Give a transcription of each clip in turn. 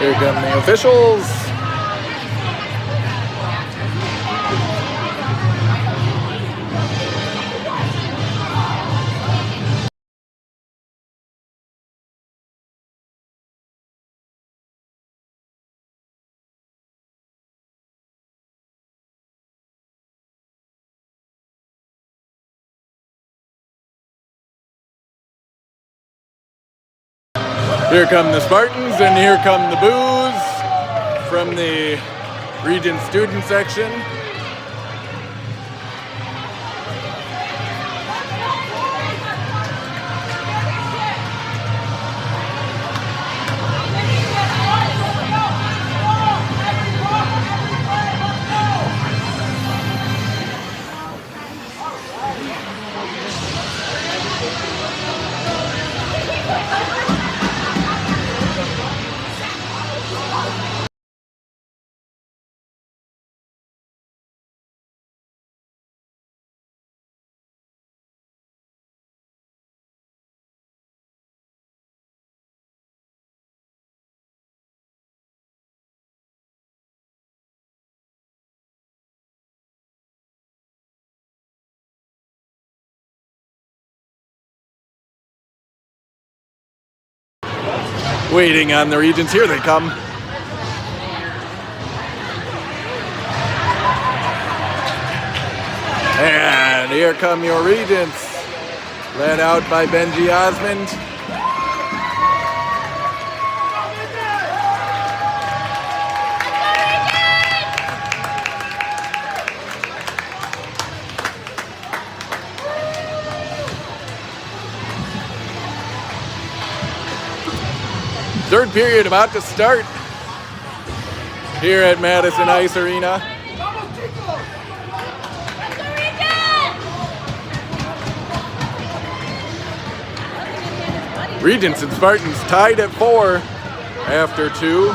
Here come the officials. Here come the Spartans, and here come the boos from the Regents student section. Waiting on the Regents. Here they come. And here come your Regents, led out by Benji Osmond. Third period about to start here at Madison Ice Arena. Regents and Spartans tied at 4 after 2.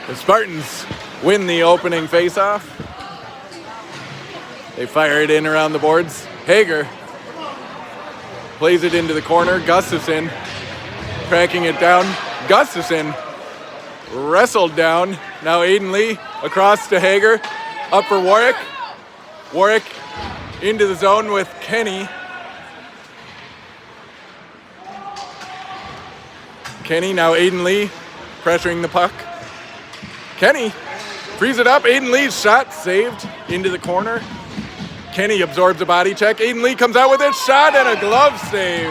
The Spartans win the opening faceoff. They fire it in around the boards. Hager plays it into the corner. Gustafson cracking it down. Gustafson wrestled down. Now Aiden Lee across to Hager. Up for Warwick. Warwick into the zone with Kenny. Kenny, now Aiden Lee pressuring the puck. Kenny frees it up. Aiden Lee's shot saved into the corner. Kenny absorbs a body check. Aiden Lee comes out with it. Shot and a glove save.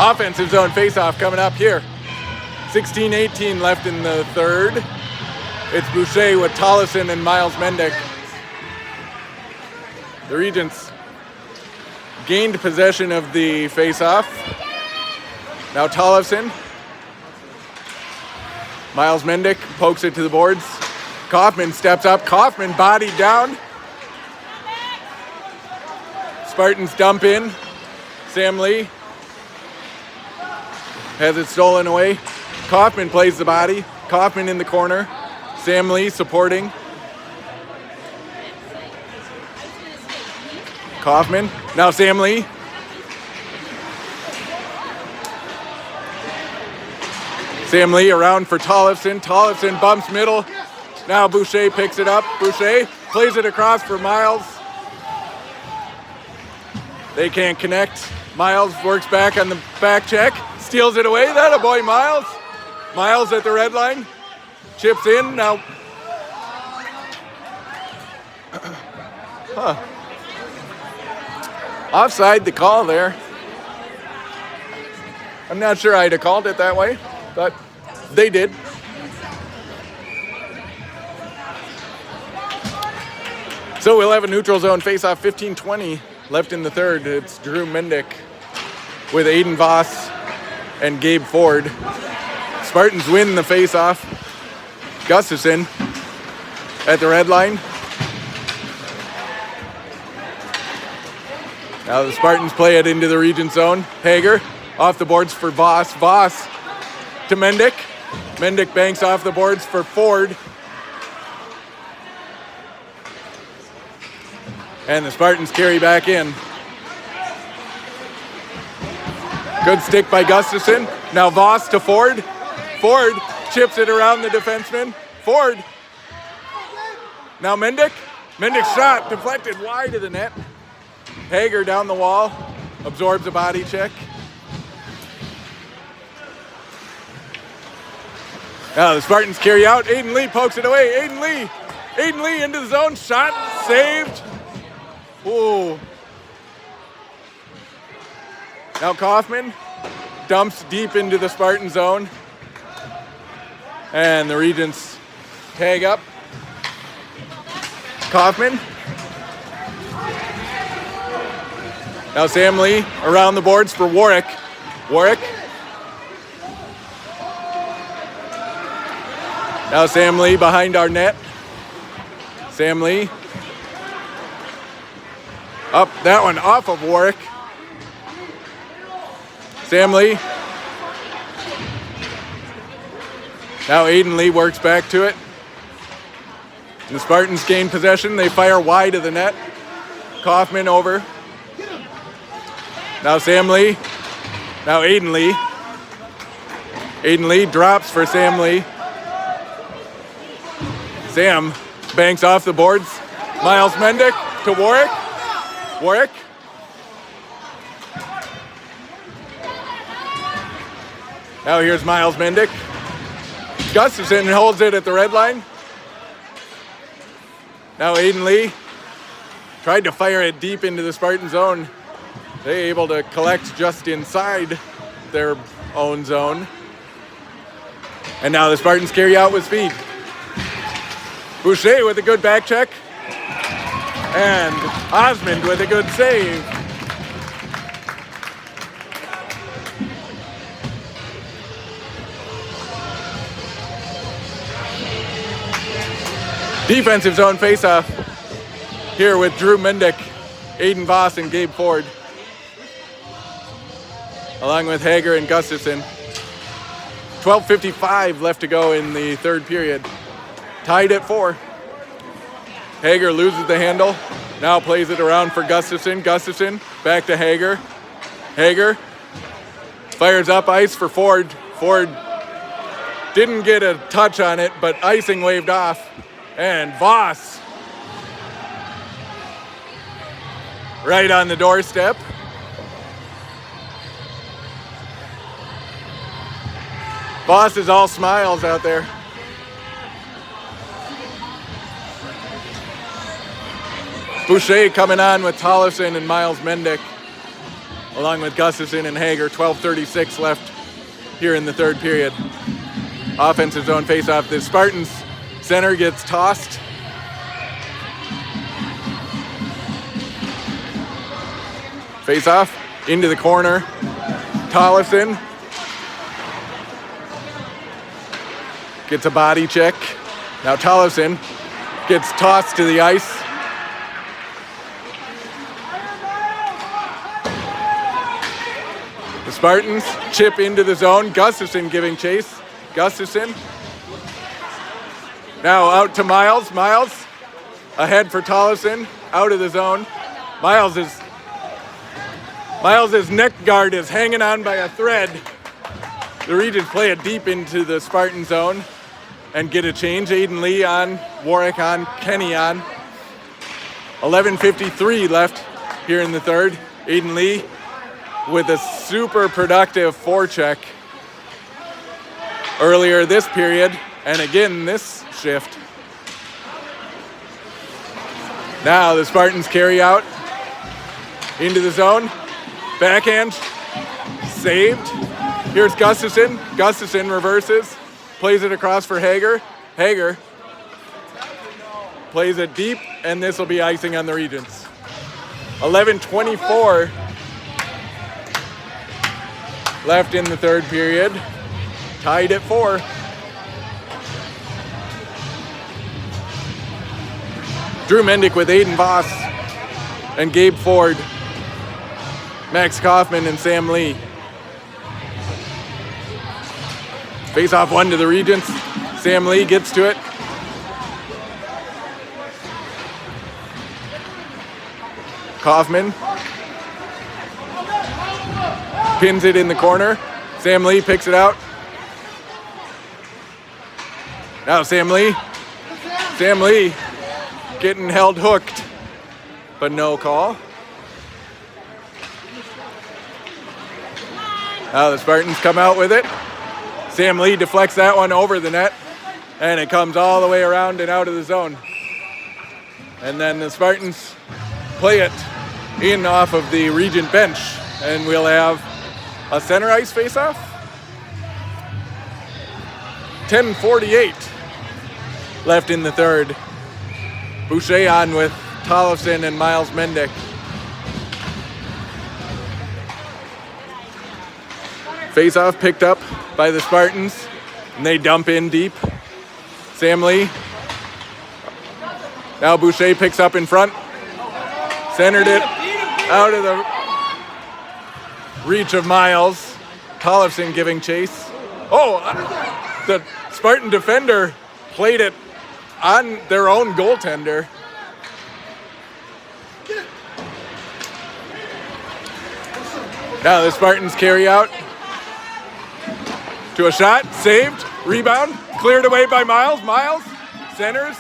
Offensive zone faceoff coming up here. 16-18 left in the third. It's Boucher with Tollefson and Miles Mendick. The Regents gained possession of the faceoff. Now Tollefson. Miles Mendick pokes it to the boards. Kaufman steps up. Kaufman bodied down. Spartans dump in. Sam Lee has it stolen away. Kaufman plays the body. Kaufman in the corner. Sam Lee supporting. Kaufman. Now Sam Lee. Sam Lee around for Tollefson. Tollefson bumps middle. Now Boucher picks it up. Boucher plays it across for Miles. They can't connect. Miles works back on the back check. Steals it away. That a boy, Miles. Miles at the red line. Chips in. Now. Offside the call there. I'm not sure I'd have called it that way, but they did. So we'll have a neutral zone face-off. 15-20 left in the third. It's Drew Mendick with Aiden Voss and Gabe Ford. Spartans win the face-off. Gustafson at the red line. Now the Spartans play it into the Regent zone. Hager off the boards for Voss. Voss to Mendick. Mendick banks off the boards for Ford. And the Spartans carry back in. Good stick by Gustafson. Now Voss to Ford. Ford chips it around the defenseman. Ford. Now Mendick. Mendick's shot deflected wide of the net. Hager down the wall. Absorbs a body check. Now the Spartans carry out. Aiden Lee pokes it away. Aiden Lee. Aiden Lee into the zone. Shot saved. Ooh. Now Kaufman dumps deep into the Spartan zone. And the Regents tag up. Kaufman. Now Sam Lee around the boards for Warwick. Warwick. Now Sam Lee behind our net. Sam Lee. Up, that one off of Warwick. Sam Lee. Now Aiden Lee works back to it. The Spartans gain possession. They fire wide of the net. Kaufman over. Now Sam Lee. Now Aiden Lee. Aiden Lee drops for Sam Lee. Sam banks off the boards. Miles Mendick to Warwick. Warwick. Now here's Miles Mendick. Gustafson holds it at the red line. Now Aiden Lee tried to fire it deep into the Spartan zone. They able to collect just inside their own zone. And now the Spartans carry out with speed. Boucher with a good back check. And Osmond with a good save. Defensive zone faceoff here with Drew Mendick, Aiden Voss, and Gabe Ford, along with Hager and Gustafson. 12:55 left to go in the third period. Tied at 4. Hager loses the handle. Now plays it around for Gustafson. Gustafson back to Hager. Hager fires up ice for Ford. Ford didn't get a touch on it, but icing waved off. And Voss right on the doorstep. Voss is all smiles out there. Boucher coming on with Tollefson and Miles Mendick, along with Gustafson and Hager. 12:36 left here in the third period. Offensive zone faceoff. The Spartans center gets tossed. Faceoff into the corner. Tollefson gets a body check. Now Tollefson gets tossed to the ice. The Spartans chip into the zone. Gustafson giving chase. Gustafson. Now out to Miles. Miles ahead for Tollefson. Out of the zone. Miles's neck guard is hanging on by a thread. The Regents play it deep into the Spartan zone and get a change. Aiden Lee on, Warwick on, Kenny on. 11:53 left here in the third. Aiden Lee with a super productive forecheck earlier this period, and again this shift. Now the Spartans carry out into the zone. Backhand saved. Here's Gustafson. Gustafson reverses, plays it across for Hager. Hager plays it deep, and this will be icing on the Regents. 11:24 left in the third period. Tied at 4. Drew Mendick with Aiden Voss and Gabe Ford Max Kaufman and Sam Lee. Face off one to the Regents. Sam Lee gets to it. Kaufman pins it in the corner. Sam Lee picks it out. Now Sam Lee getting held hooked, but no call. Now the Spartans come out with it. Sam Lee deflects that one over the net, and it comes all the way around and out of the zone. And then the Spartans play it in off of the Regent bench, and we'll have a center ice face-off. 10:48 left in the third. Boucher on with Tollefson and Miles Mendick. Face-off picked up by the Spartans, and they dump in deep. Sam Lee. Now Boucher picks up in front. Centered it out of the reach of Miles. Tollefson giving chase. Oh, the Spartan defender played it on their own goaltender. Now the Spartans carry out to a shot, saved, rebound, cleared away by Miles. Miles centers.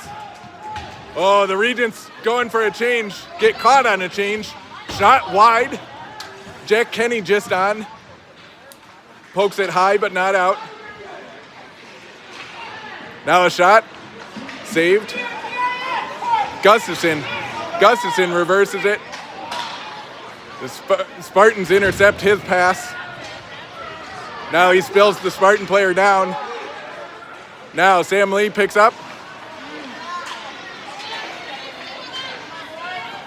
Oh, the Regents going for a change, get caught on a change. Shot wide. Jack Kenny just on. Pokes it high but not out. Now a shot, saved. Gustafson reverses it. The Spartans intercept his pass. Now he spills the Spartan player down. Now Sam Lee picks up.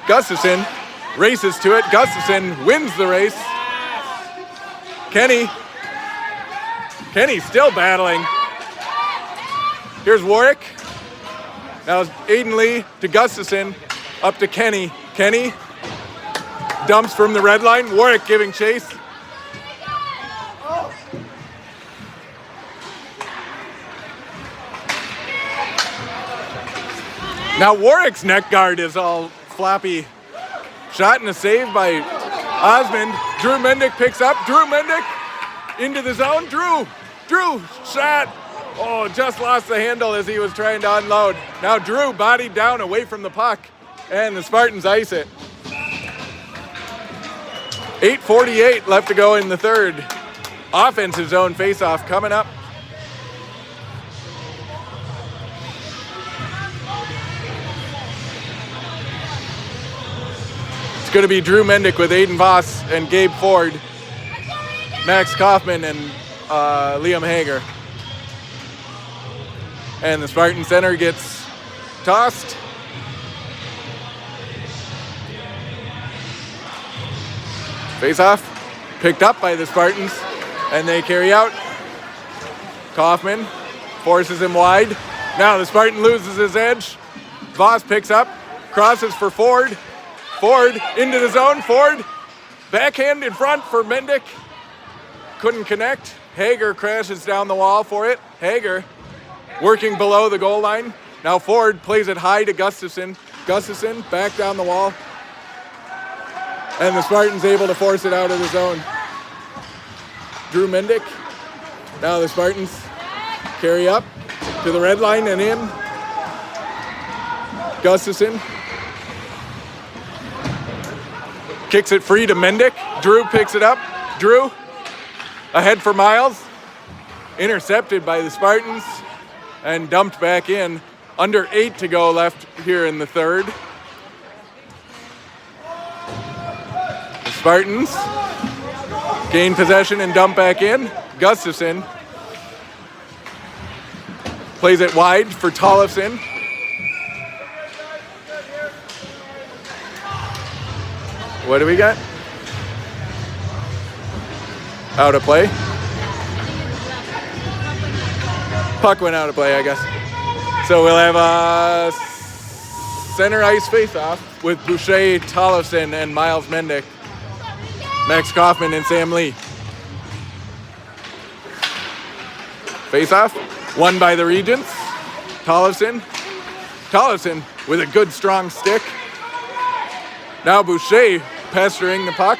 Gustafson races to it. Gustafson wins the race. Kenny still battling. Here's Warwick. Now Aiden Lee to Gustafson. Up to Kenny. Kenny dumps from the red line. Warwick giving chase. Now Warwick's neck guard is all floppy. Shot and a save by Osmond. Drew Mendick picks up. Drew Mendick into the zone. Drew shot. Oh, just lost the handle as he was trying to unload. Now Drew bodied down away from the puck, and the Spartans ice it. 8:48 left to go in the third. Offensive zone faceoff coming up. It's going to be Drew Mendick with Aiden Voss and Gabe Ford, Max Kaufman and Liam Hager. And the Spartan center gets tossed. Face-off picked up by the Spartans, and they carry out. Kaufman forces him wide. Now the Spartan loses his edge. Voss picks up, crosses for Ford. Ford into the zone. Ford backhand in front for Mendick. Couldn't connect. Hager crashes down the wall for it. Hager working below the goal line. Now Ford plays it high to Gustafson. Gustafson back down the wall. And the Spartans able to force it out of the zone. Drew Mendick. Now the Spartans carry up to the red line and in. Gustafson kicks it free to Mendick. Drew picks it up. Drew ahead for Miles. Intercepted by the Spartans and dumped back in. Under 8 to go left here in the third. The Spartans gain possession and dump back in. Gustafson plays it wide for Tollefson. What do we got? Out of play. Puck went out of play, I guess. So we'll have a center ice face-off with Boucher, Tollefson, and Miles Mendick. Max Kaufman and Sam Lee. Face off, won by the Regents. Tollefson with a good strong stick. Now Boucher pestering the puck.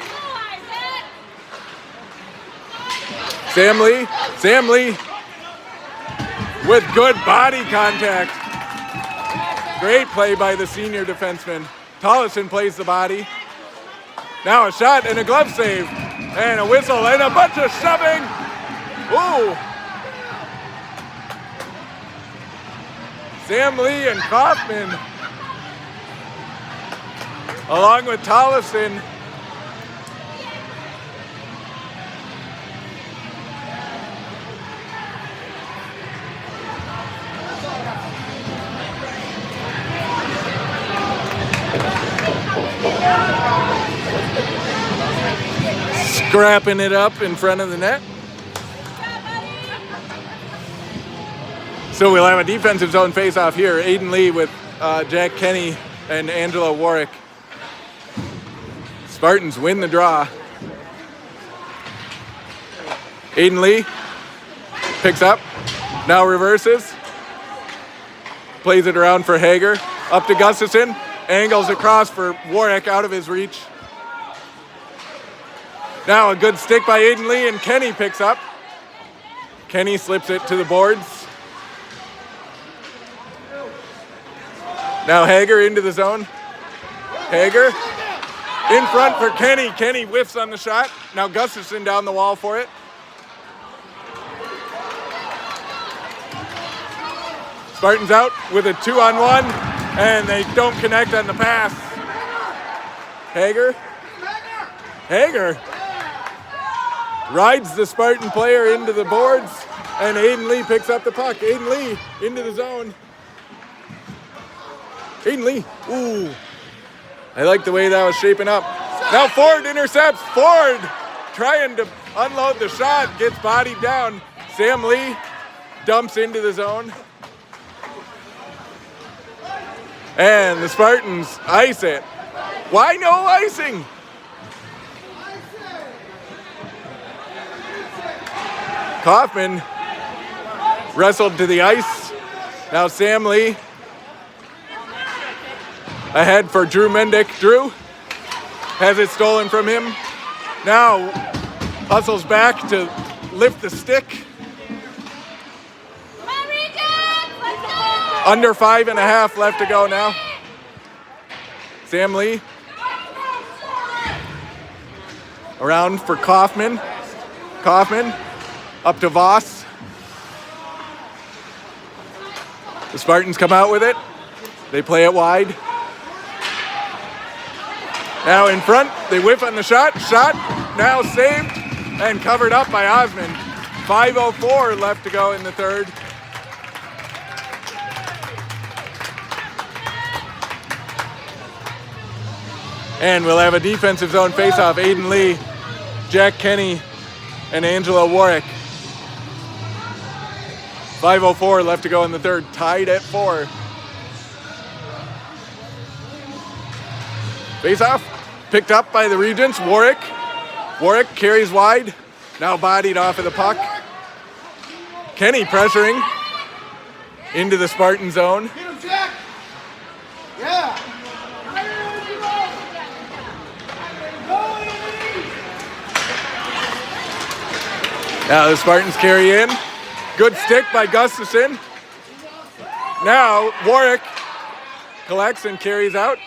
Sam Lee with good body contact. Great play by the senior defenseman. Tollefson plays the body. Now a shot and a glove save. And a whistle and a bunch of shoving. Ooh. Sam Lee and Kaufman, along with Tollefson. Scrapping it up in front of the net. So we'll have a defensive zone face-off here. Aiden Lee with Jack Kenny and Angela Warwick. Spartans win the draw. Aiden Lee picks up, now reverses. Plays it around for Hager. Up to Gustafson, angles across for Warwick out of his reach. Now a good stick by Aiden Lee and Kenny picks up. Kenny slips it to the boards. Now Hager into the zone. Hager in front for Kenny. Kenny whiffs on the shot. Now Gustafson down the wall for it. Spartans out with a 2-on-1, and they don't connect on the pass. Hager rides the Spartan player into the boards, and Aiden Lee picks up the puck. Aiden Lee into the zone. Aiden Lee, ooh. I like the way that was shaping up. Now Ford intercepts. Ford trying to unload the shot, gets bodied down. Sam Lee dumps into the zone. And the Spartans ice it. Why no icing? Kaufman wrestled to the ice. Now Sam Lee ahead for Drew Mendick. Drew has it stolen from him. Now hustles back to lift the stick. Under 5.5 left to go now. Sam Lee around for Kaufman. Kaufman up to Voss. The Spartans come out with it. They play it wide. Now in front, they whiff on the shot. Shot now saved and covered up by Osmond. 5:04 left to go in the third. And we'll have a defensive zone faceoff. Aiden Lee, Jack Kenny, and Angela Warwick. 5:04 left to go in the third, tied at 4. Face-off, picked up by the Regents. Warwick carries wide, now bodied off of the puck. Kenny pressuring into the Spartan zone. Get him, Jack! Yeah! Now the Spartans carry in. Good stick by Gustafson. Now Warwick collects and carries out.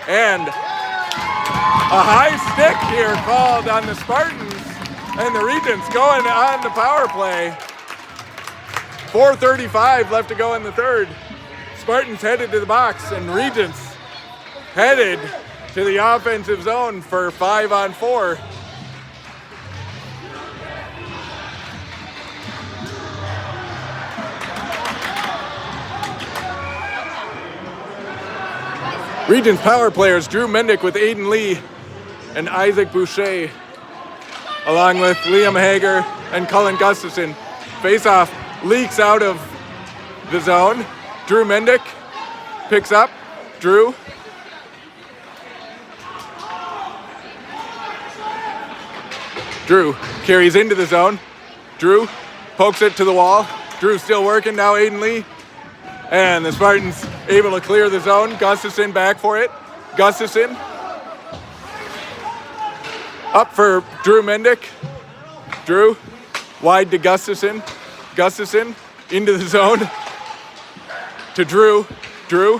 And a high stick here called on the Spartans, and the Regents going on the power play. 4:35 left to go in the third. Spartans headed to the box, and Regents headed to the offensive zone for 5-on-4. Regents power players, Drew Mendick with Aiden Lee and Isaac Boucher, along with Liam Hager and Cullen Gustafson. Face-off leaks out of the zone. Drew Mendick picks up. Drew. Drew carries into the zone. Drew pokes it to the wall. Drew still working, now Aiden Lee. And the Spartans able to clear the zone. Gustafson back for it. Gustafson up for Drew Mendick. Drew wide to Gustafson. Gustafson into the zone to Drew. Drew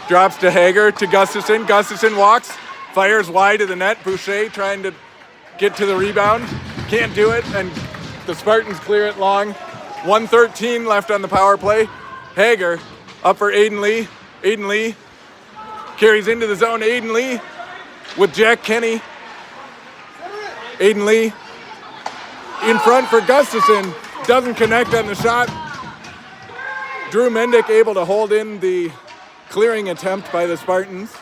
drops to Hager to Gustafson. Gustafson walks, fires wide to the net. Boucher trying to get to the rebound. Can't do it, and the Spartans clear it long. 1:13 left on the power play. Hager up for Aiden Lee. Aiden Lee carries into the zone. Aiden Lee with Jack Kenny. Aiden Lee in front for Gustafson. Doesn't connect on the shot. Drew Mendick able to hold in the clearing attempt by the Spartans.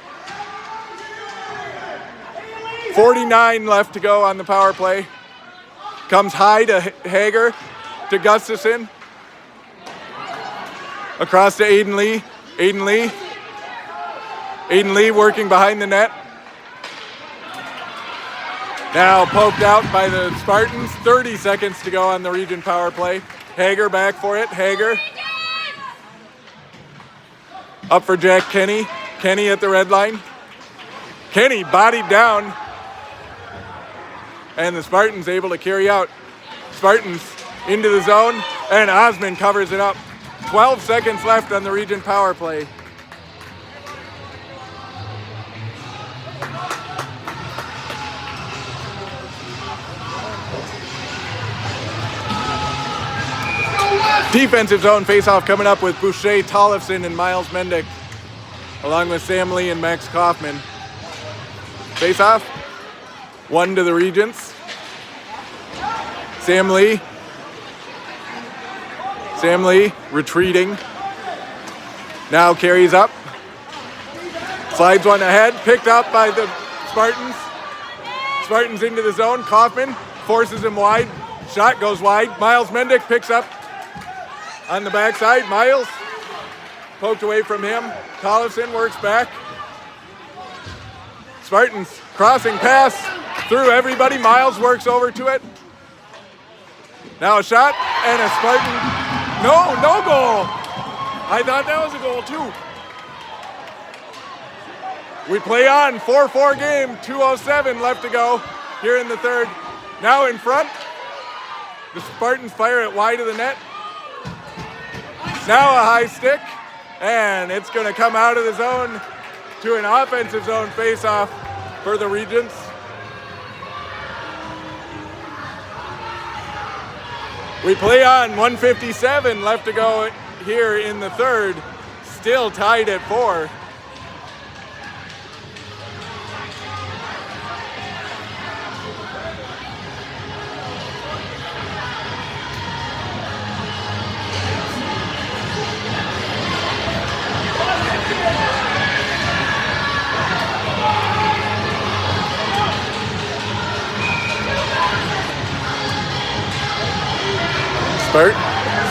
49 left to go on the power play. Comes high to Hager, to Gustafson. Across to Aiden Lee. Aiden Lee. Aiden Lee working behind the net. Now poked out by the Spartans. 30 seconds to go on the Regent power play. Hager back for it. Hager. Up for Jack Kenny. Kenny at the red line. Kenny bodied down. And the Spartans able to carry out. Spartans into the zone. And Osmond covers it up. 12 seconds left on the Regent power play. Defensive zone faceoff coming up with Boucher, Tollefson, and Miles Mendick, along with Sam Lee and Max Kaufman. Faceoff, one to the Regents. Sam Lee retreating. Now carries up. Slides one ahead, picked up by the Spartans. Spartans into the zone. Kaufman forces him wide. Shot goes wide. Miles Mendick picks up on the backside. Miles poked away from him. Tollefson works back. Spartans crossing pass through everybody. Miles works over to it. Now a shot and a Spartan. No goal. I thought that was a goal too. We play on. 4-4 game. 2:07 left to go here in the third. Now in front. The Spartans fire it wide of the net. Now a high stick, and it's going to come out of the zone to an offensive zone faceoff for the Regents. We play on. 1:57 left to go here in the third. Still tied at 4.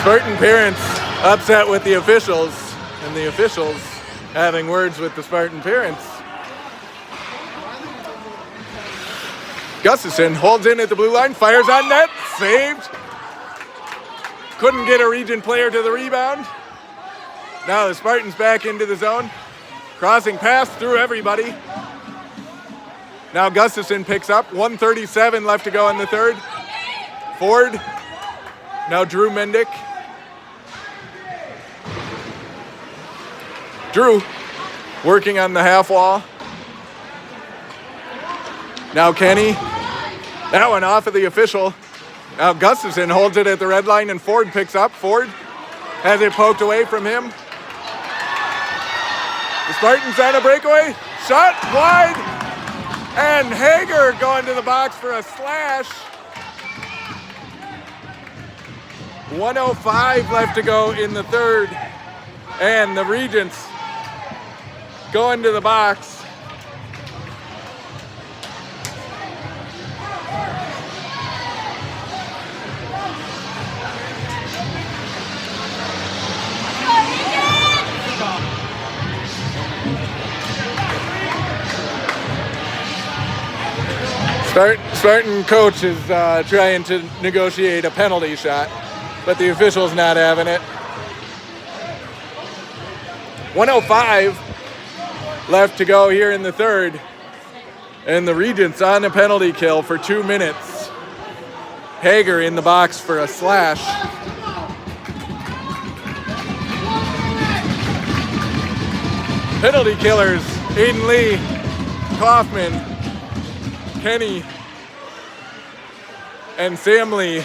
Spartan parents upset with the officials, and the officials having words with the Spartan parents. Gustafson holds in at the blue line, fires on net, saved. Couldn't get a Regent player to the rebound. Now the Spartans back into the zone. Crossing pass through everybody. Now Gustafson picks up. 1:37 left to go in the third. Ford. Now Drew Mendick. Drew working on the half wall. Now Kenny. That one off of the official. Now Gustafson holds it at the red line and Ford picks up. Ford has it poked away from him. The Spartans on a breakaway. Shot wide. And Hager going to the box for a slash. 1:05 left to go in the third. And the Regents going to the box. Spartan coach is trying to negotiate a penalty shot, but the official's not having it. 1:05 left to go here in the third, and the Regents on a penalty kill for 2 minutes. Hager in the box for a slash. Penalty killers, Aiden Lee, Kaufman, Kenny, and Sam Lee.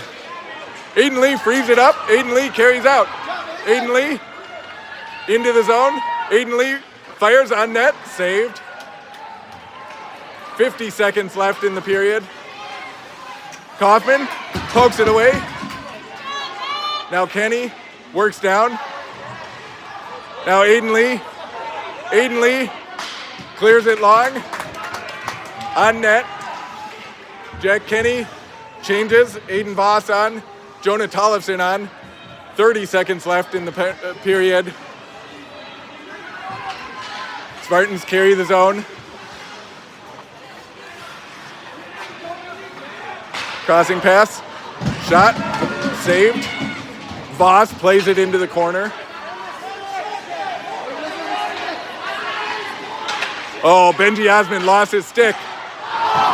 Aiden Lee frees it up. Aiden Lee carries out. Aiden Lee into the zone. Aiden Lee fires on net. Saved. 50 seconds left in the period. Kaufman pokes it away. Now Kenny works down. Now Aiden Lee. Aiden Lee clears it long. On net. Jack Kenny changes. Aiden Voss on. Jonah Tollefson on. 30 seconds left in the period. Spartans carry the zone. Crossing pass. Shot. Saved. Voss plays it into the corner. Oh, Benji Osmond lost his stick.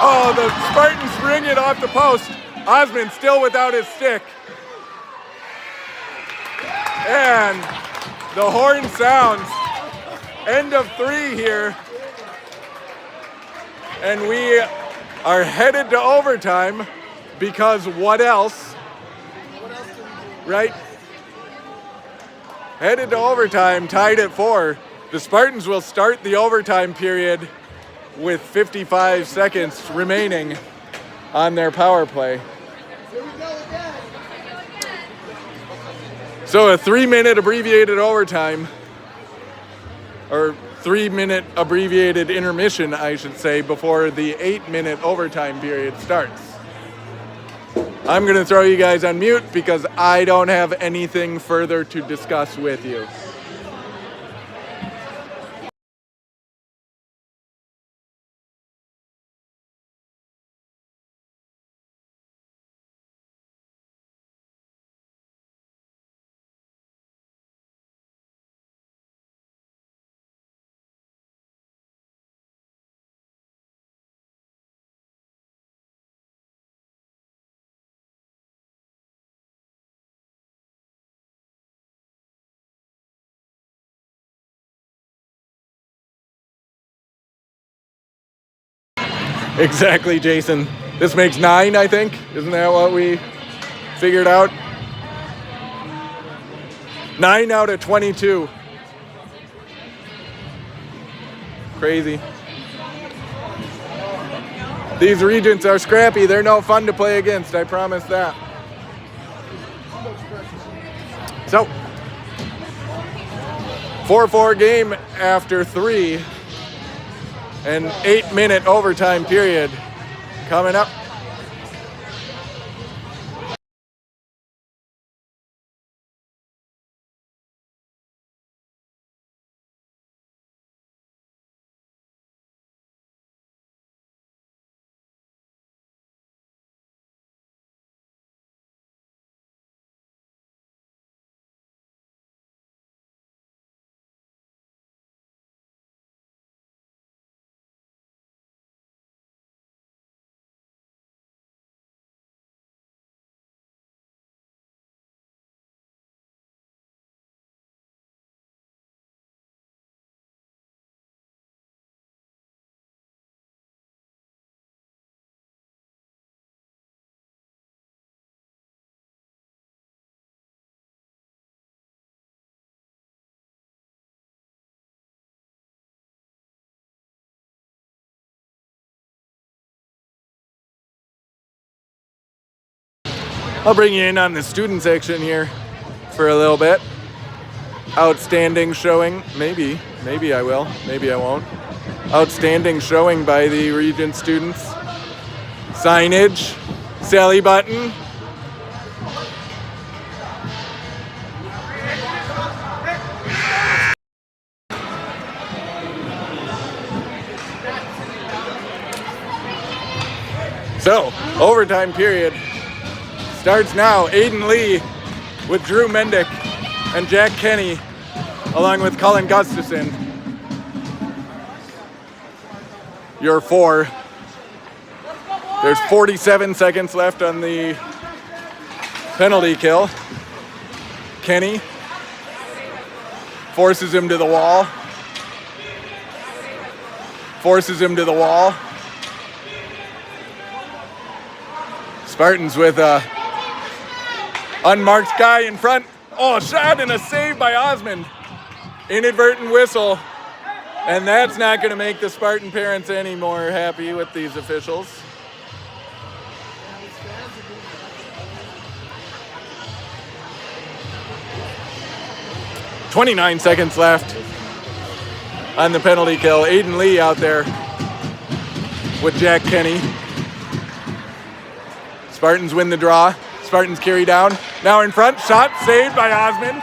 Oh, the Spartans ring it off the post. Osmond still without his stick. And the horn sounds. End of 3 here. And we are headed to overtime because what else? Right? Headed to overtime, tied at 4. The Spartans will start the overtime period with 55 seconds remaining on their power play. So a 3-minute abbreviated overtime, or 3-minute abbreviated intermission, I should say, before the 8-minute overtime period starts. I'm going to throw you guys on mute because I don't have anything further to discuss with you. Exactly, Jason. This makes 9, I think. Isn't that what we figured out? 9 out of 22. Crazy. These Regents are scrappy. They're no fun to play against, I promise that. So, 4-4 game after 3. An 8-minute overtime period coming up. I'll bring you in on the student section here for a little bit. Outstanding showing, maybe I will, maybe I won't. Outstanding showing by the Regent students. Signage, Sally Button. So, overtime period starts now. Aiden Lee with Drew Mendick and Jack Kenny, along with Cullen Gustafson. Your four. There's 47 seconds left on the penalty kill. Kenny forces him to the wall. Spartans with a unmarked guy in front. Oh, shot and a save by Osmond. Inadvertent whistle. And that's not going to make the Spartan parents any more happy with these officials. "29 seconds left on the penalty kill. Aiden Lee out there with Jack Kenny. Spartans win the draw. Spartans carry down. Now in front. Shot saved by Osmond.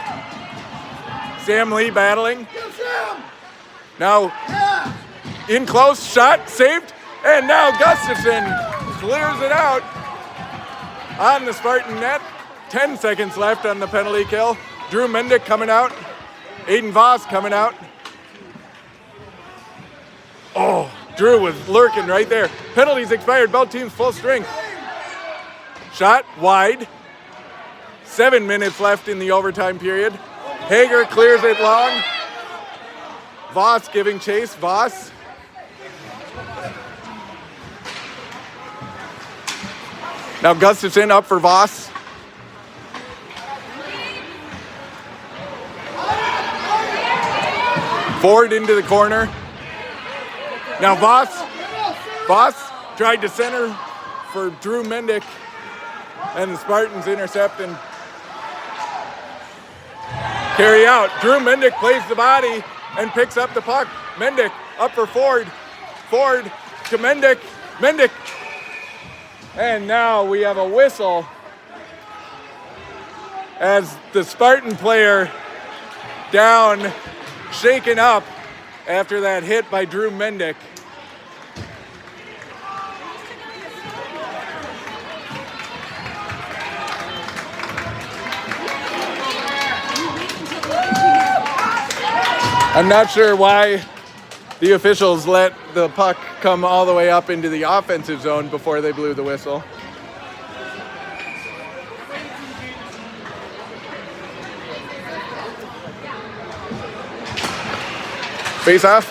Sam Lee battling. Now in close. Shot saved. And now Gustafson clears it out on the Spartan net. 10 seconds left on the penalty kill. Drew Mendick coming out. Aiden Voss coming out. Oh, Drew was lurking right there. Penalties expired. Both teams full strength. Shot wide. 7 minutes left in the overtime period. Hager clears it long. Voss giving chase. Voss. Now Gustafson up for Voss. Forward into the corner. Now Voss tried to center for Drew Mendick, and the Spartans intercept and carry out. Drew Mendick plays the body and picks up the puck. Mendick up for Ford. Ford to Mendick. Mendick. And now we have a whistle as the Spartan player down, shaken up after that hit by Drew Mendick. I'm not sure why the officials let the puck come all the way up into the offensive zone before they blew the whistle. Face off.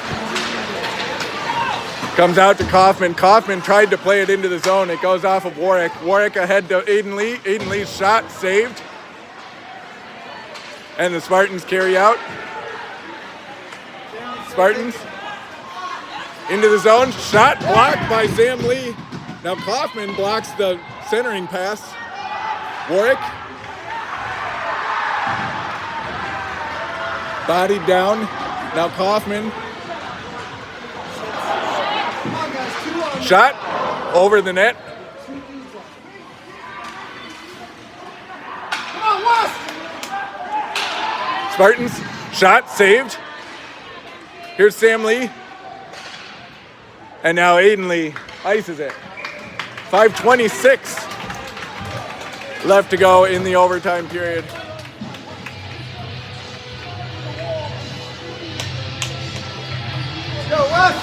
Comes out to Kaufman. Kaufman tried to play it into the zone. It goes off of Warwick. Warwick ahead to Aiden Lee. Aiden Lee's shot saved. And the Spartans carry out. Spartans into the zone. Shot blocked by Sam Lee. Now Kaufman blocks the centering pass. Warwick. Bodied down. Now Kaufman. Shot over the net. Spartans. Shot saved. Here's Sam Lee. And now Aiden Lee ices it. 5:26 left to go in the overtime period. Go, Wes!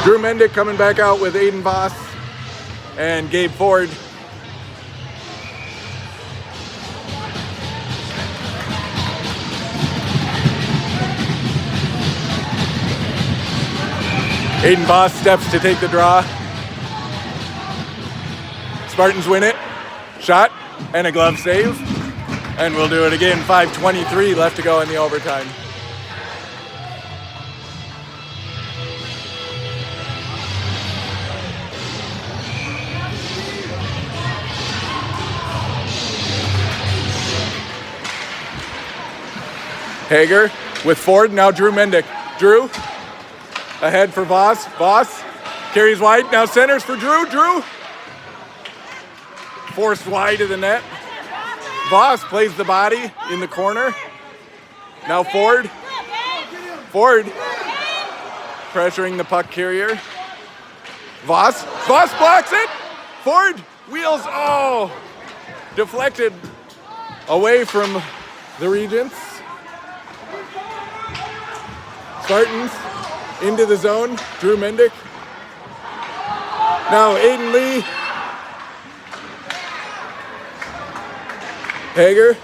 Drew Mendick coming back out with Aiden Voss and Gabe Ford. Aiden Voss steps to take the draw. Spartans win it. Shot and a glove save. And we'll do it again. 5:23 left to go in the overtime. Hager with Ford, now Drew Mendick. Drew ahead for Voss. Voss carries wide, now centers for Drew. Drew forced wide to the net. Voss plays the body in the corner. Now Ford Ford pressuring the puck carrier. Voss blocks it. Ford wheels, deflected away from the Regents. Spartans into the zone. Drew Mendick. Now Aiden Lee. Hager.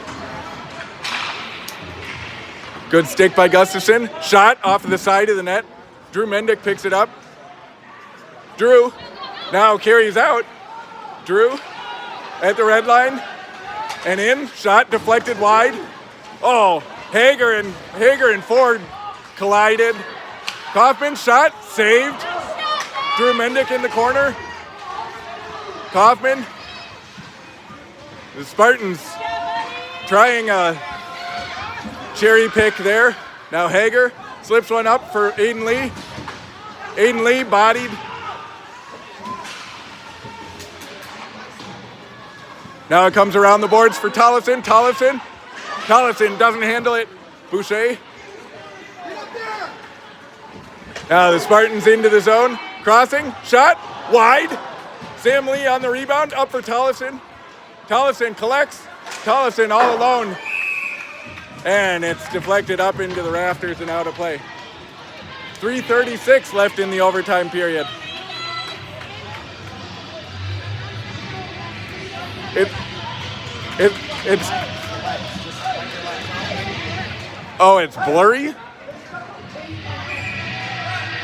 Good stick by Gustafson. Shot off of the side of the net. Drew Mendick picks it up. Drew now carries out. Drew at the red line and in. Shot deflected wide. Hager and Ford collided. Kaufman shot saved. Drew Mendick in the corner. Kaufman. The Spartans trying a cherry pick there. Now Hager slips one up for Aiden Lee. Aiden Lee bodied. Now it comes around the boards for Tollefson. Tollefson doesn't handle it. Boucher. Now the Spartans into the zone. Crossing. Shot. Wide. Sam Lee on the rebound. Up for Tollefson. Tollefson collects. Tollefson all alone. And it's deflected up into the rafters and out of play. 3:36 left in the overtime period. It's blurry?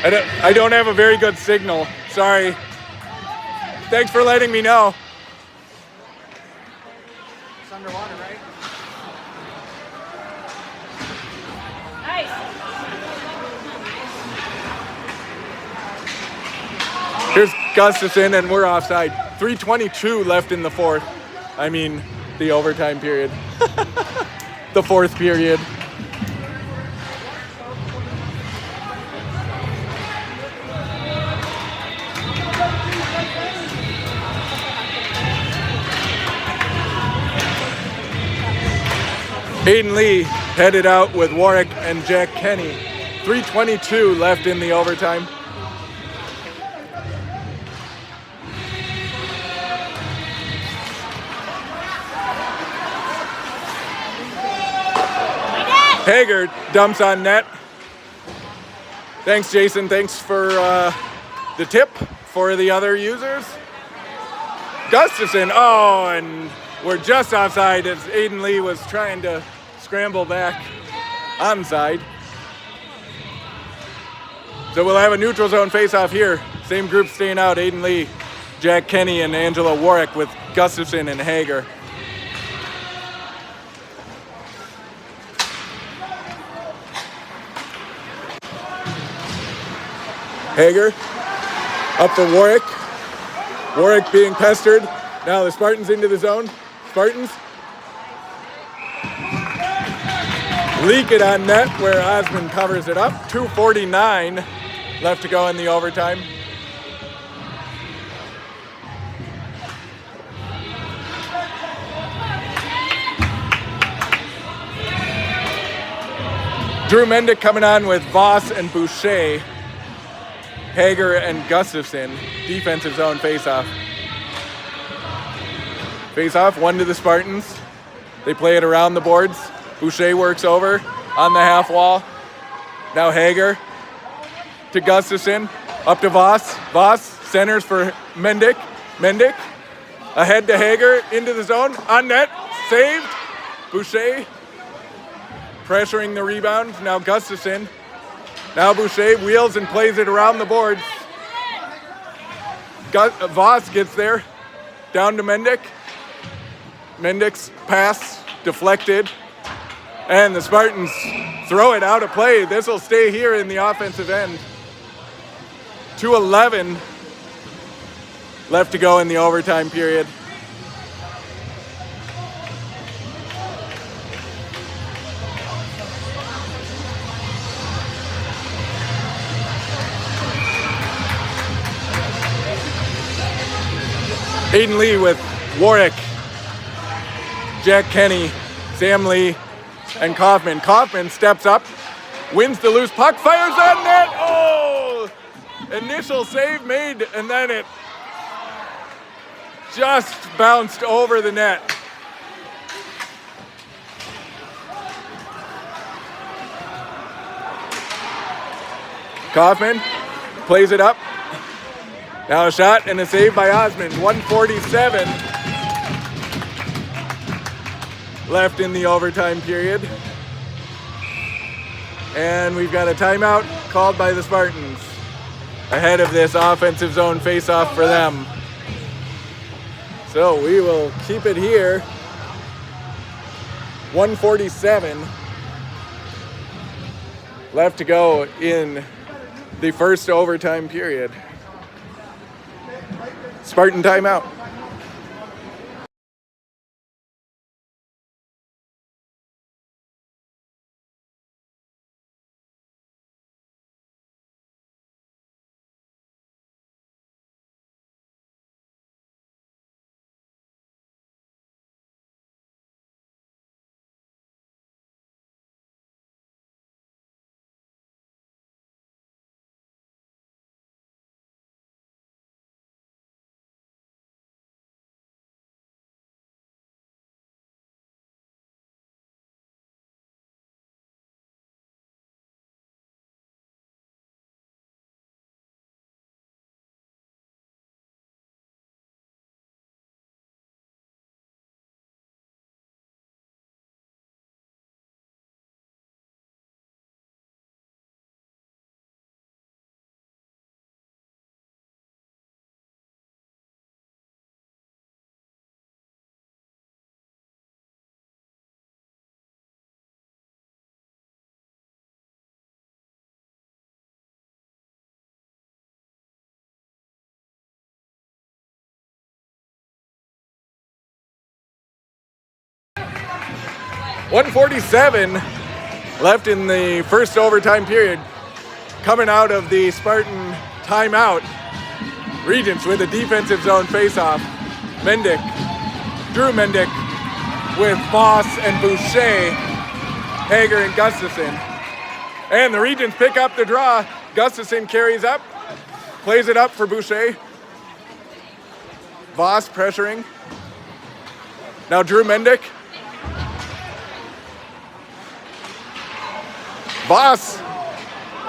I don't have a very good signal. Sorry. Thanks for letting me know. It's underwater, right? Nice. Here's Gustafson, and we're offside. 3:22 left in the fourth. The overtime period. The fourth period. Aiden Lee headed out with Warwick and Jack Kenny. 3:22 left in the overtime. Hager dumps on net. Thanks, Jason. Thanks for the tip for the other users. Gustafson, and we're just offside as Aiden Lee was trying to scramble back onside. So we'll have a neutral zone face-off here. Same group staying out, Aiden Lee, Jack Kenny, and Angela Warwick with Gustafson and Hager. Hager up for Warwick. Warwick being pestered. Now the Spartans into the zone. Spartans leak it on net where Osmond covers it up. 2:49 left to go in the overtime. Drew Mendick coming on with Voss and Boucher. Hager and Gustafson, defensive zone face-off. Face-off, one to the Spartans. They play it around the boards. Boucher works over on the half wall. Now Hager to Gustafson, up to Voss. Voss centers for Mendick. Mendick ahead to Hager, into the zone, on net, saved. Boucher pressuring the rebound. Now Gustafson. Now Boucher wheels and plays it around the boards. Voss gets there, down to Mendick. Mendick's pass deflected, and the Spartans throw it out of play. This will stay here in the offensive end. 2:11 left to go in the overtime period. Aiden Lee with Warwick, Jack Kenny, Sam Lee, and Kaufman. Kaufman steps up, wins the loose puck, fires on net. Oh! Initial save made, and then it just bounced over the net. Kaufman plays it up. Now a shot and a save by Osmond. 1:47 left in the overtime period. And we've got a timeout called by the Spartans ahead of this offensive zone face-off for them. So we will keep it here. 1:47 left to go in the first overtime period. Spartan timeout. .147 left in the first overtime period. Coming out of the Spartan timeout, Regents with a defensive zone faceoff. Mendick, Drew Mendick with Voss and Boucher, Hager and Gustafson. And the Regents pick up the draw. Gustafson carries up, plays it up for Boucher. Voss pressuring. Now Drew Mendick. Voss.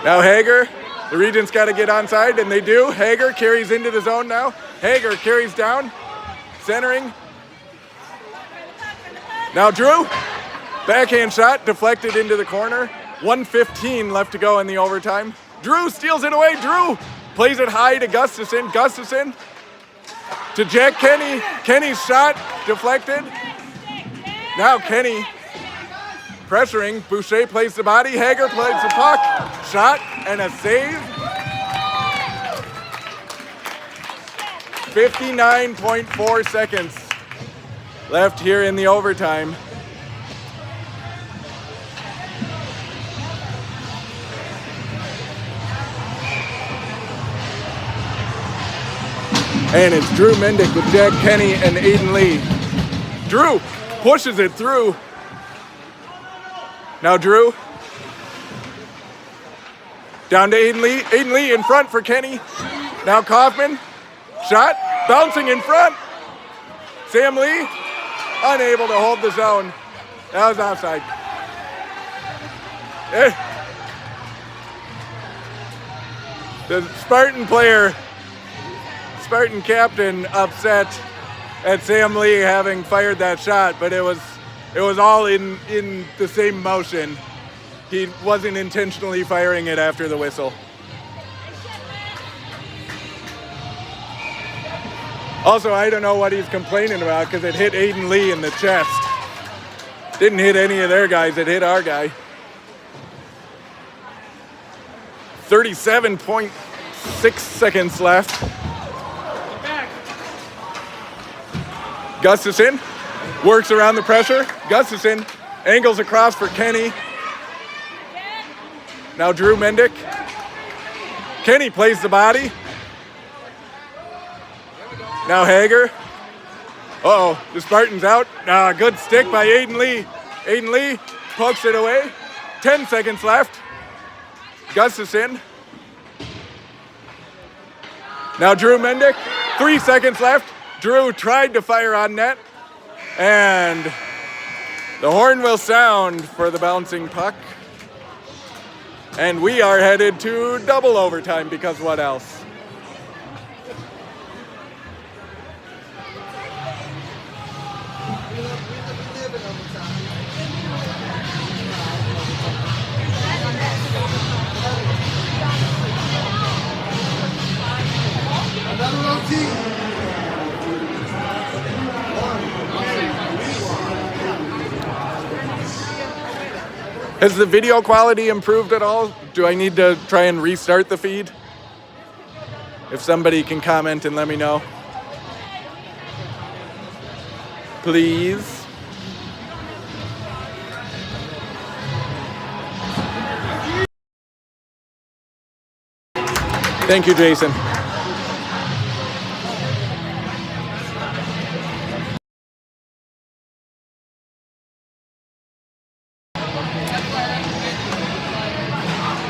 Now Hager. The Regents got to get onside, and they do. Hager carries into the zone now. Hager carries down. Centering. Now Drew. Backhand shot deflected into the corner. 1:15 left to go in the overtime. Drew steals it away. Drew plays it high to Gustafson. Gustafson to Jack Kenny. Kenny's shot deflected. Now Kenny pressuring. Boucher plays the body. Hager plays the puck. Shot and a save. 59.4 seconds left here in the overtime. And it's Drew Mendick with Jack Kenny and Aiden Lee. Drew pushes it through. Now Drew. Down to Aiden Lee. Aiden Lee in front for Kenny. Now Kaufman. Shot. Bouncing in front. Sam Lee. Unable to hold the zone. That was offside. The Spartan captain upset at Sam Lee having fired that shot, but it was all in the same motion. He wasn't intentionally firing it after the whistle. Also, I don't know what he's complaining about because it hit Aiden Lee in the chest. Didn't hit any of their guys, it hit our guy. 37.6 seconds left. Gustafson works around the pressure. Gustafson angles across for Kenny. Now Drew Mendick. Kenny plays the body. Now Hager. Uh-oh, the Spartans out. Good stick by Aiden Lee. Aiden Lee pokes it away. 10 seconds left. Gustafson. Now Drew Mendick, 3 seconds left. Drew tried to fire on net, and the horn will sound for the bouncing puck. And we are headed to double overtime, because what else? Has the video quality improved at all? Do I need to try and restart the feed? If somebody can comment and let me know. Please. Thank you, Jason.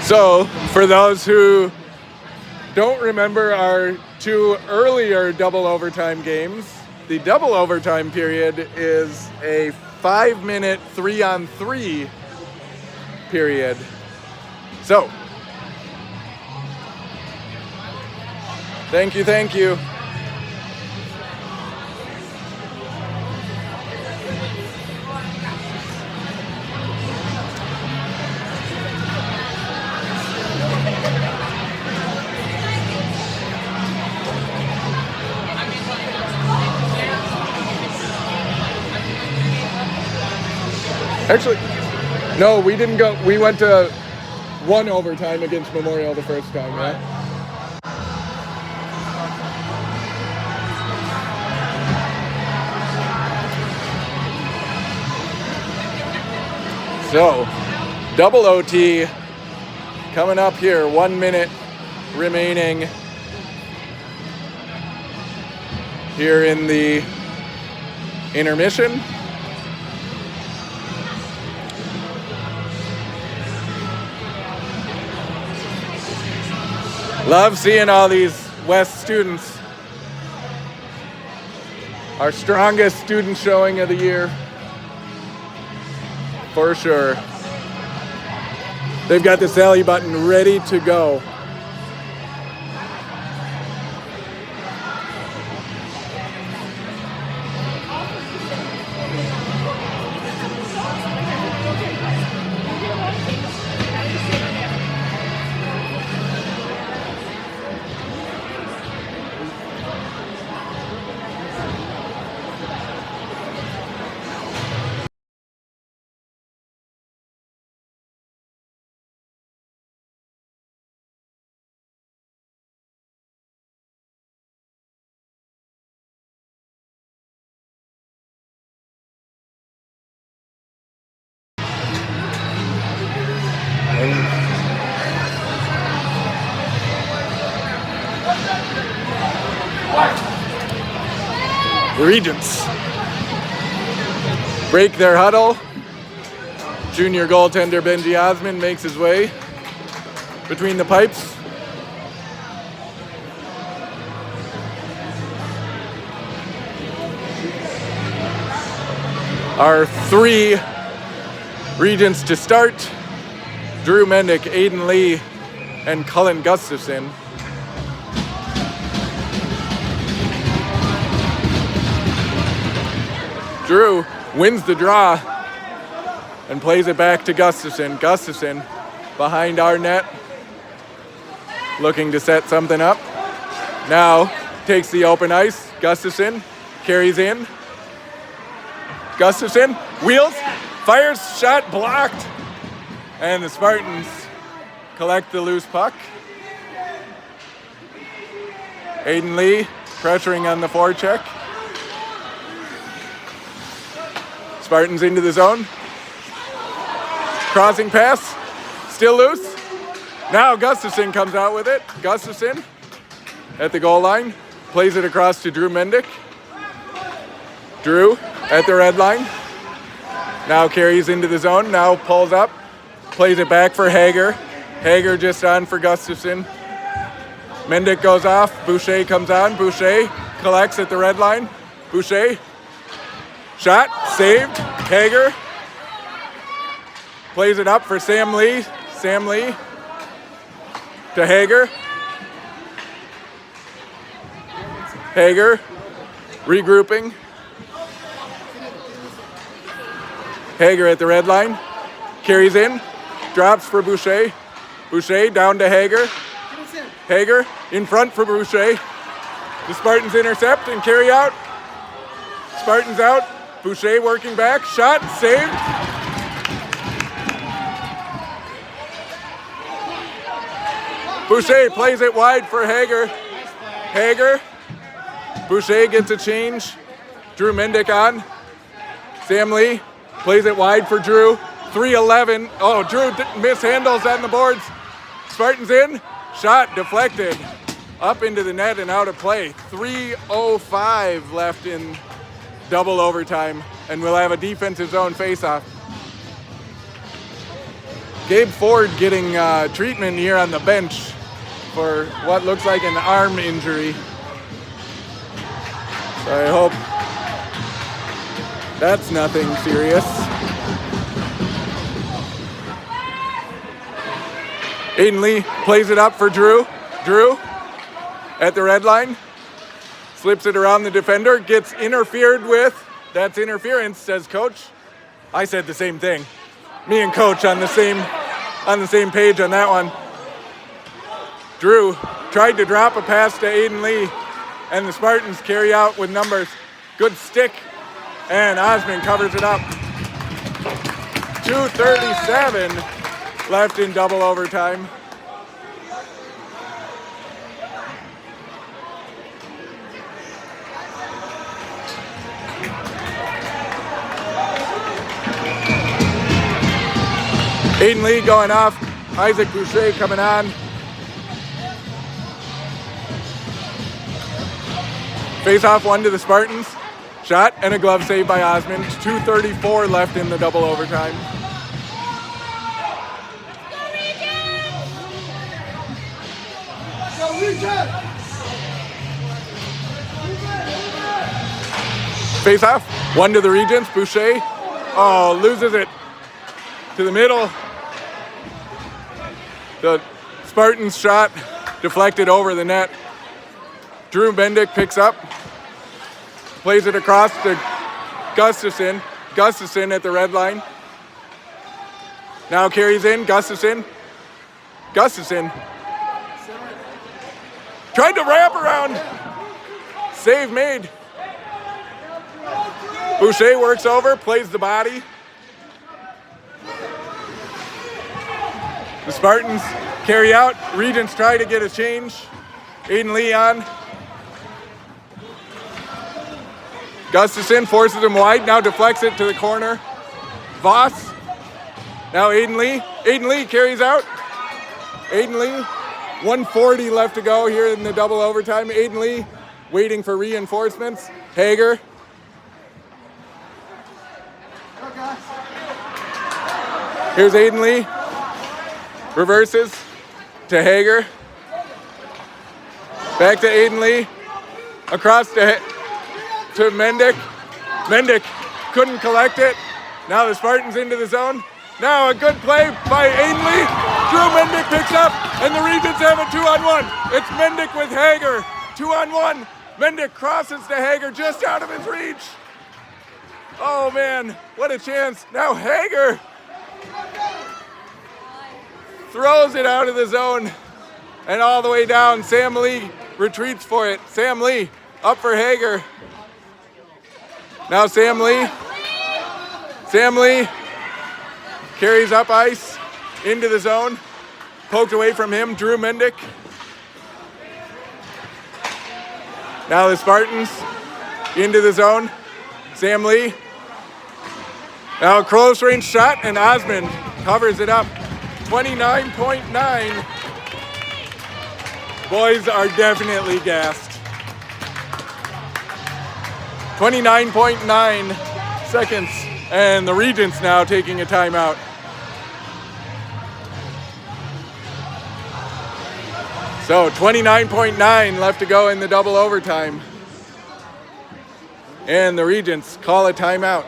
So, for those who don't remember our 2 earlier double overtime games, the double overtime period is a 5-minute 3-on-3 period. So, thank you. Actually, no, we didn't go. We went to 1 overtime against Memorial the first time, right? So, double OT coming up here. 1 minute remaining here in the intermission. Love seeing all these West students. Our strongest student showing of the year. For sure. They've got the Sally button ready to go. Regents break their huddle. Junior goaltender Benji Osmond makes his way between the pipes. Our 3 Regents to start: Drew Mendick, Aiden Lee, and Cullen Gustafson. Drew wins the draw and plays it back to Gustafson. Gustafson behind our net, looking to set something up. Now takes the open ice. Gustafson carries in. Gustafson wheels, fires, shot blocked. And the Spartans collect the loose puck. Aiden Lee pressuring on the forecheck. Spartans into the zone. Crossing pass, still loose. Now Gustafson comes out with it. Gustafson at the goal line, plays it across to Drew Mendick. Drew at the red line. Now carries into the zone, now pulls up, plays it back for Hager. Hager just on for Gustafson. Mendick goes off. Boucher comes on. Boucher collects at the red line. Boucher. Shot. Saved. Hager. Plays it up for Sam Lee. Sam Lee to Hager. Hager. Regrouping. Hager at the red line. Carries in. Drops for Boucher. Boucher down to Hager. Hager in front for Boucher. The Spartans intercept and carry out. Spartans out. Boucher working back. Shot. Saved. Boucher plays it wide for Hager. Hager. Boucher gets a change. Drew Mendick on. Sam Lee plays it wide for Drew. 3-11. Oh, Drew mishandles on the boards. Spartans in. Shot deflected. Up into the net and out of play. 3:05 left in double overtime. And we'll have a defensive zone faceoff. Gabe Ford getting treatment here on the bench for what looks like an arm injury. So I hope that's nothing serious. Aiden Lee plays it up for Drew. Drew at the red line. Slips it around the defender. Gets interfered with. That's interference, says coach. I said the same thing. Me and coach on the same page on that one. Drew tried to drop a pass to Aiden Lee, and the Spartans carry out with numbers. Good stick, and Osmond covers it up. 2:37 left in double overtime. Aiden Lee going off. Isaac Boucher coming on. Face off one to the Spartans. Shot and a glove save by Osmond. 2:34 left in the double overtime. Face off. One to the Regents. Boucher. Oh, loses it to the middle. The Spartans shot deflected over the net. Drew Mendick picks up, plays it across to Gustafson. Gustafson at the red line. Now carries in, Gustafson. Gustafson. Tried to wrap around. Save made. Boucher works over, plays the body. The Spartans carry out. Regents try to get a change. Aiden Lee on. Gustafson forces him wide, now deflects it to the corner. Voss. Now Aiden Lee. Aiden Lee carries out. Aiden Lee. 1:40 left to go here in the double overtime. Aiden Lee waiting for reinforcements. Hager. Here's Aiden Lee. Reverses to Hager. Back to Aiden Lee. Across to Mendick. Mendick couldn't collect it. Now the Spartans into the zone. Now a good play by Aiden Lee. Drew Mendick picks up, and the Regents have a 2-on-1. It's Mendick with Hager. 2-on-1. Mendick crosses to Hager just out of his reach. Oh man, what a chance. Now Hager throws it out of the zone and all the way down. Sam Lee retreats for it. Sam Lee up for Hager. Now Sam Lee. Sam Lee carries up ice into the zone. Poked away from him, Drew Mendick. Now the Spartans into the zone. Sam Lee. Now a close range shot, and Osmond covers it up. 29.9. Boys are definitely gassed. 29.9 seconds, and the Regents now taking a timeout. So 29.9 left to go in the double overtime. And the Regents call a timeout.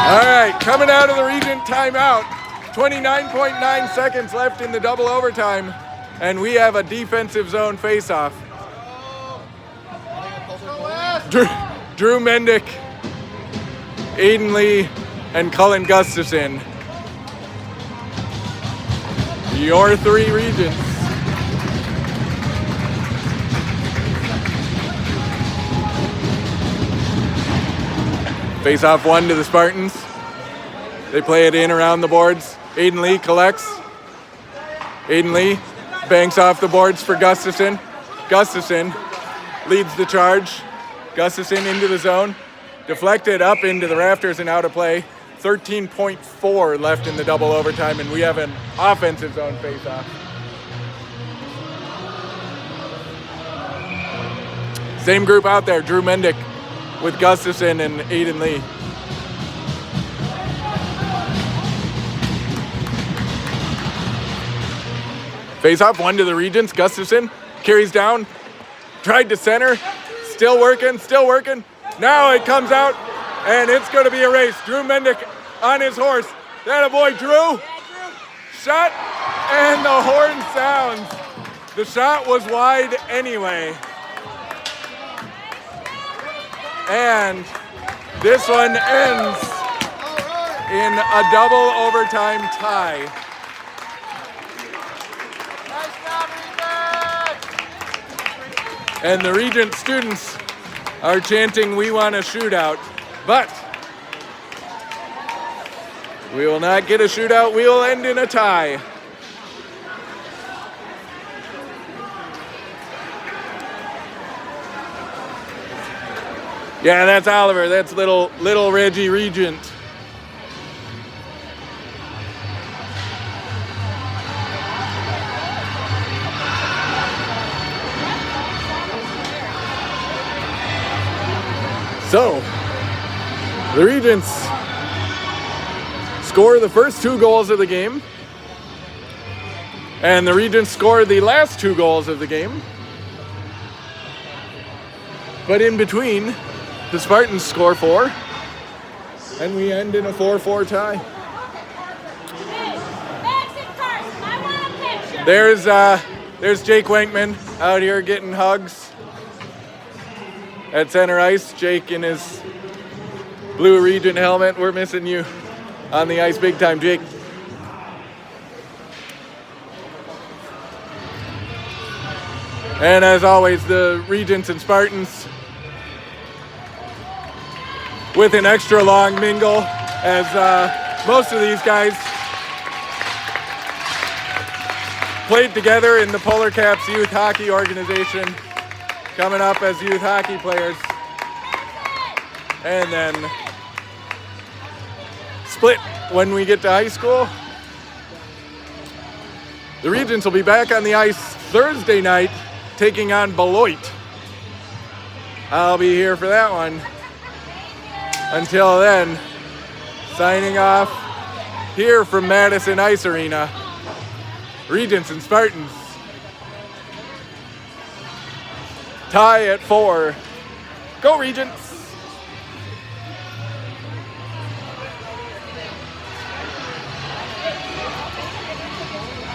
All right, coming out of the Regent timeout, 29.9 seconds left in the double overtime, and we have a defensive zone faceoff. Drew Mendick, Aiden Lee, and Cullen Gustafson. Your three Regents. Face off one to the Spartans. They play it in around the boards. Aiden Lee collects. Aiden Lee banks off the boards for Gustafson. Gustafson leads the charge. Gustafson into the zone. Deflected up into the rafters and out of play. 13.4 left in the double overtime, and we have an offensive zone face-off. Same group out there, Drew Mendick with Gustafson and Aiden Lee. Face off one to the Regents. Gustafson carries down, tried to center, still working. Now it comes out, and it's going to be a race. Drew Mendick on his horse. That a boy, Drew. Shot, and the horn sounds. The shot was wide anyway. And this one ends in a double overtime tie. And the Regent students are chanting, "We want a shootout." But we will not get a shootout. We will end in a tie. Yeah, that's Oliver. That's little Reggie Regent. So, the Regents score the first two goals of the game, and the Regents score the last two goals of the game. But in between, the Spartans score 4, and we end in a 4-4 tie. There's Jake Wankman out here getting hugs at center ice. Jake in his blue Regent helmet. We're missing you on the ice big time, Jake. And as always, the Regents and Spartans with an extra long mingle, as most of these guys played together in the Polar Caps youth hockey organization, coming up as youth hockey players, and then split when we get to high school. The Regents will be back on the ice Thursday night, taking on Beloit. I'll be here for that one. Until then, signing off here from Madison Ice Arena, Regents and Spartans tie at 4. Go Regents!